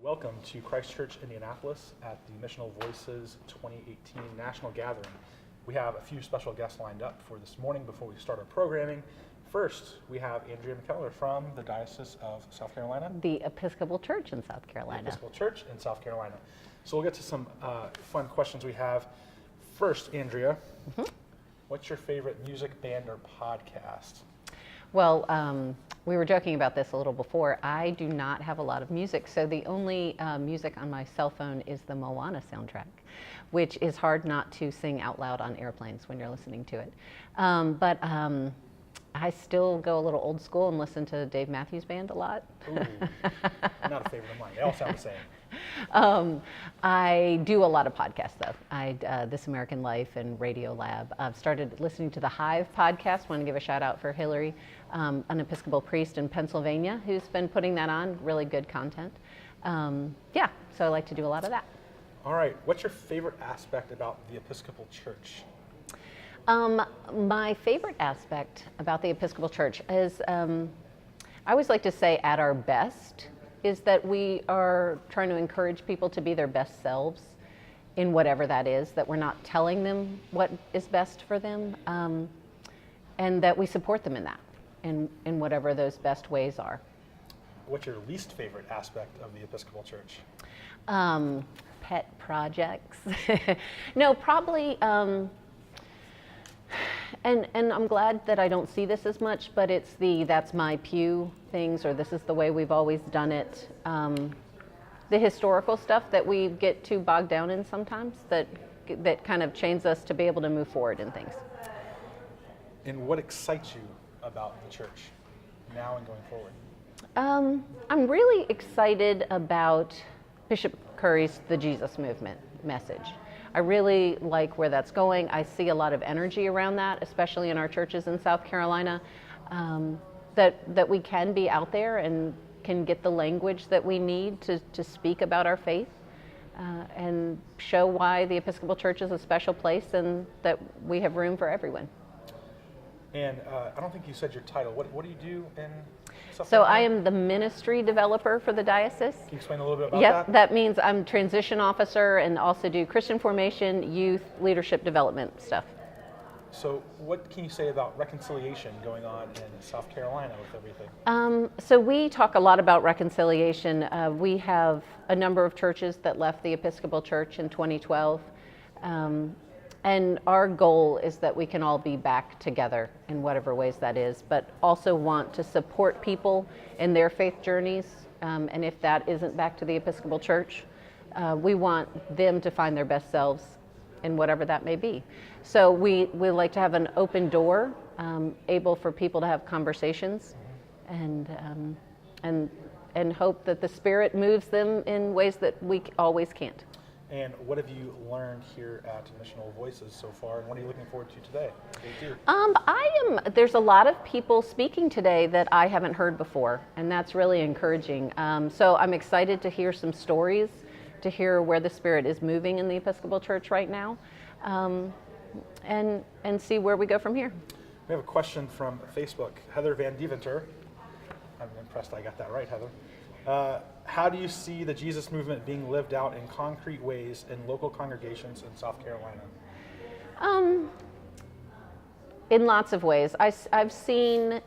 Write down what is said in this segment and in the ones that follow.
Welcome to Christchurch, Indianapolis at the Missional Voices 2018 National Gathering. We have a few special guests lined up for this morning before we start our programming. First, we have Andrea McKellar from the Diocese of South Carolina. The Episcopal Church in South Carolina. The Episcopal Church in South Carolina. So we'll get to some fun questions we have. First, Andrea, what's your favorite music, band, or podcast? Well, we were joking about this a little before. I do not have a lot of music, so the only music on my cell phone is the Moana soundtrack, which is hard not to sing out loud on airplanes when you're listening to it. But I still go a little old school and listen to Dave Matthews Band a lot. Ooh, not a favorite of mine. They all sound the same. I do a lot of podcasts, though. This American Life and Radio Lab. I've started listening to the Hive podcast. Want to give a shout out for Hillary, an Episcopal priest in Pennsylvania who's been putting that on. Really good content. Yeah, so I like to do a lot of that. All right. What's your favorite aspect about the Episcopal Church? My favorite aspect about the Episcopal Church is, I always like to say at our best, is that we are trying to encourage people to be their best selves in whatever that is, that we're not telling them what is best for them, and that we support them in that, in whatever those best ways are. What's your least favorite aspect of the Episcopal Church? Pet projects. No, probably, and I'm glad that I don't see this as much, but it's that's my pew things, or this is the way we've always done it. The historical stuff that we get too bogged down in sometimes, that kind of chains us to be able to move forward in things. And what excites you about the church now and going forward? I'm really excited about Bishop Curry's The Jesus Movement message. I really like where that's going. I see a lot of energy around that, especially in our churches in South Carolina, that we can be out there and can get the language that we need to speak about our faith and show why the Episcopal Church is a special place and that we have room for everyone. And I don't think you said your title. What do you do in South So Carolina? I am the ministry developer for the diocese. Can you explain a little bit about Yep, that? that means I'm transition officer and also do Christian formation, youth, leadership development stuff. So what can you say about reconciliation going on in South Carolina with everything? So we talk a lot about reconciliation. We have a number of churches that left the Episcopal Church in 2012. And our goal is that we can all be back together in whatever ways that is, but also want to support people in their faith journeys. And if that isn't back to the Episcopal Church, we want them to find their best selves in whatever that may be. So we like to have an open door, able for people to have conversations, and hope that the Spirit moves them in ways that we always can't. And what have you learned here at Missional Voices so far, and what are you looking forward to today? There's a lot of people speaking today that I haven't heard before, and that's really encouraging. So I'm excited to hear some stories, to hear where the Spirit is moving in the Episcopal Church right now, and see where we go from here. We have a question from Facebook. Heather Van Deventer. I'm impressed I got that right, Heather. How do you see the Jesus movement being lived out in concrete ways in local congregations in South Carolina? In lots of ways. I've seen,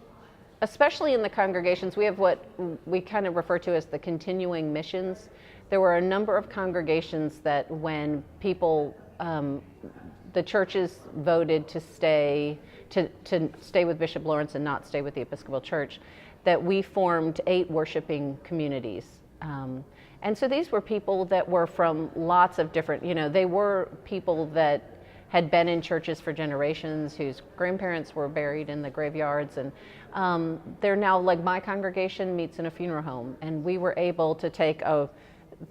especially in the congregations, we have what we kind of refer to as the continuing missions. There were a number of congregations that when people, the churches voted to stay with Bishop Lawrence and not stay with the Episcopal Church, that we formed 8 worshiping communities. And so these were people that were from lots of different, they were people that had been in churches for generations, whose grandparents were buried in the graveyards. And they're now, like my congregation meets in a funeral home. And we were able to take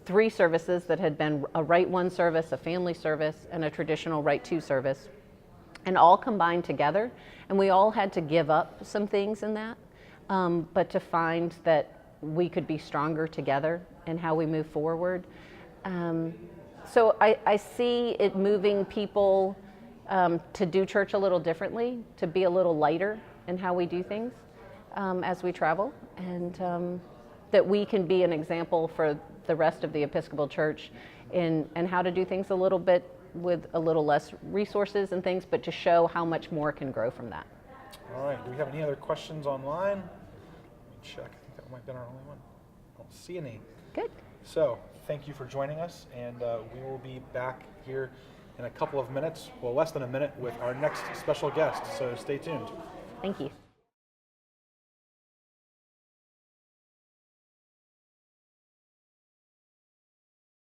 3 services that had been a Rite 1 service, a family service, and a traditional Rite 2 service, and all combined together. And we all had to give up some things in that. But to find that we could be stronger together in how we move forward. So I see it moving people to do church a little differently, to be a little lighter in how we do things as we travel, and that we can be an example for the rest of the Episcopal Church and how to do things a little bit with a little less resources and things, but to show how much more can grow from that. All right, do we have any other questions online? Let me check. I think that might have been our only one. I don't see any. Good. So, thank you for joining us, and we will be back here in a couple of minutes, well, less than a minute, with our next special guest, so stay tuned. Thank you.